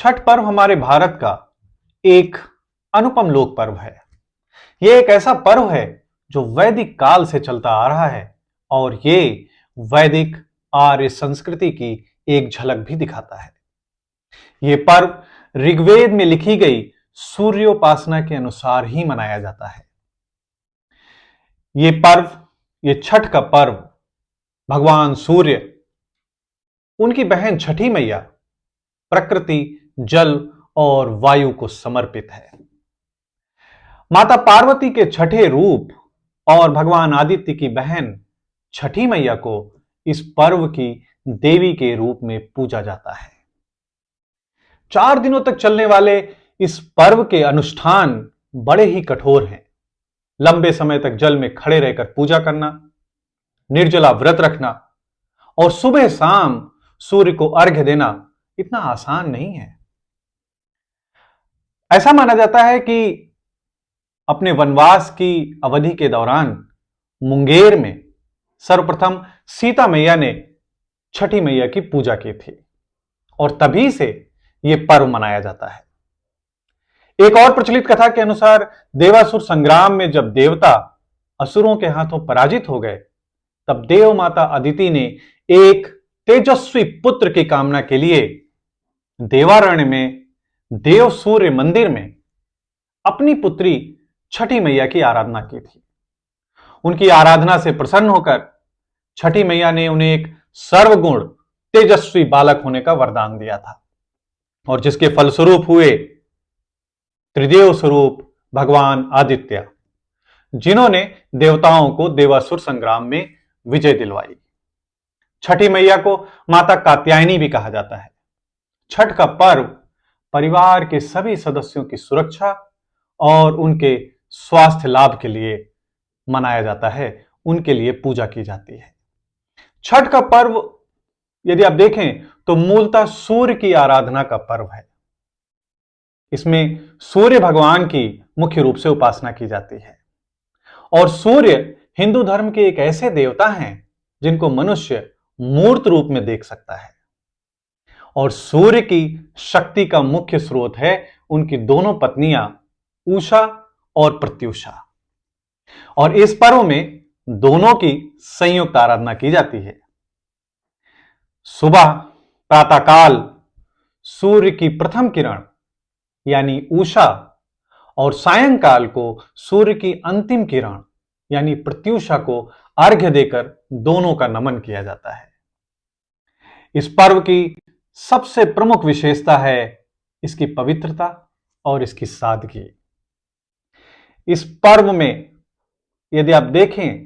छठ पर्व हमारे भारत का एक अनुपम लोक पर्व है। यह एक ऐसा पर्व है जो वैदिक काल से चलता आ रहा है और ये वैदिक आर्य संस्कृति की एक झलक भी दिखाता है। ये पर्व ऋग्वेद में लिखी गई सूर्योपासना के अनुसार ही मनाया जाता है। ये छठ का पर्व भगवान सूर्य, उनकी बहन छठी मैया, प्रकृति, जल और वायु को समर्पित है। माता पार्वती के छठे रूप और भगवान आदित्य की बहन छठी मैया को इस पर्व की देवी के रूप में पूजा जाता है। 4 दिनों तक चलने वाले इस पर्व के अनुष्ठान बड़े ही कठोर हैं। लंबे समय तक जल में खड़े रहकर पूजा करना, निर्जला व्रत रखना और सुबह शाम सूर्य को अर्घ्य देना इतना आसान नहीं है। ऐसा माना जाता है कि अपने वनवास की अवधि के दौरान मुंगेर में सर्वप्रथम सीता मैया ने छठी मैया की पूजा की थी और तभी से यह पर्व मनाया जाता है। एक और प्रचलित कथा के अनुसार देवासुर संग्राम में जब देवता असुरों के हाथों पराजित हो गए, तब देव माता अदिति ने एक तेजस्वी पुत्र की कामना के लिए देवारण्य में देव सूर्य मंदिर में अपनी पुत्री छठी मैया की आराधना की थी। उनकी आराधना से प्रसन्न होकर छठी मैया ने उन्हें एक सर्वगुण तेजस्वी बालक होने का वरदान दिया था और जिसके फलस्वरूप हुए त्रिदेव स्वरूप भगवान आदित्य, जिन्होंने देवताओं को देवासुर संग्राम में विजय दिलवाई। छठी मैया को माता कात्यायनी भी कहा जाता है। छठ का पर्व परिवार के सभी सदस्यों की सुरक्षा और उनके स्वास्थ्य लाभ के लिए मनाया जाता है, उनके लिए पूजा की जाती है। छठ का पर्व यदि आप देखें तो मूलतः सूर्य की आराधना का पर्व है। इसमें सूर्य भगवान की मुख्य रूप से उपासना की जाती है और सूर्य हिंदू धर्म के एक ऐसे देवता हैं जिनको मनुष्य मूर्त रूप में देख सकता है और सूर्य की शक्ति का मुख्य स्रोत है उनकी दोनों पत्नियां उषा और प्रत्युषा। और इस पर्व में दोनों की संयुक्त आराधना की जाती है। सुबह प्रातःकाल सूर्य की प्रथम किरण यानी उषा और सायंकाल को सूर्य की अंतिम किरण यानी प्रत्युषा को अर्घ्य देकर दोनों का नमन किया जाता है। इस पर्व की सबसे प्रमुख विशेषता है इसकी पवित्रता और इसकी सादगी। इस पर्व में यदि आप देखें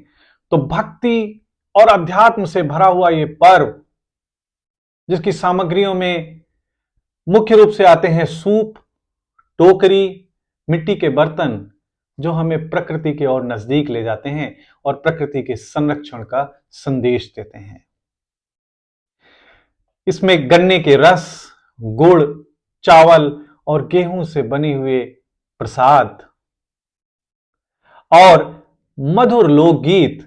तो भक्ति और अध्यात्म से भरा हुआ यह पर्व, जिसकी सामग्रियों में मुख्य रूप से आते हैं सूप, टोकरी, मिट्टी के बर्तन, जो हमें प्रकृति के और नजदीक ले जाते हैं और प्रकृति के संरक्षण का संदेश देते हैं। इसमें गन्ने के रस, गुड़, चावल और गेहूं से बने हुए प्रसाद और मधुर लोकगीत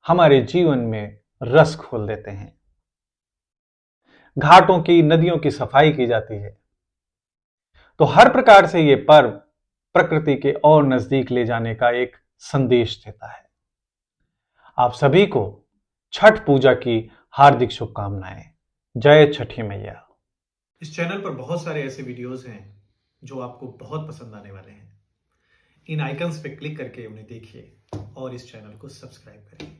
हमारे जीवन में रस खोल देते हैं। घाटों की, नदियों की सफाई की जाती है। तो हर प्रकार से यह पर्व प्रकृति के और नजदीक ले जाने का एक संदेश देता है। आप सभी को छठ पूजा की हार्दिक शुभकामनाएं। जय छठी मैया। इस चैनल पर बहुत सारे ऐसे वीडियोस हैं जो आपको बहुत पसंद आने वाले हैं। इन आइकन्स पे क्लिक करके उन्हें देखिए और इस चैनल को सब्सक्राइब करिए।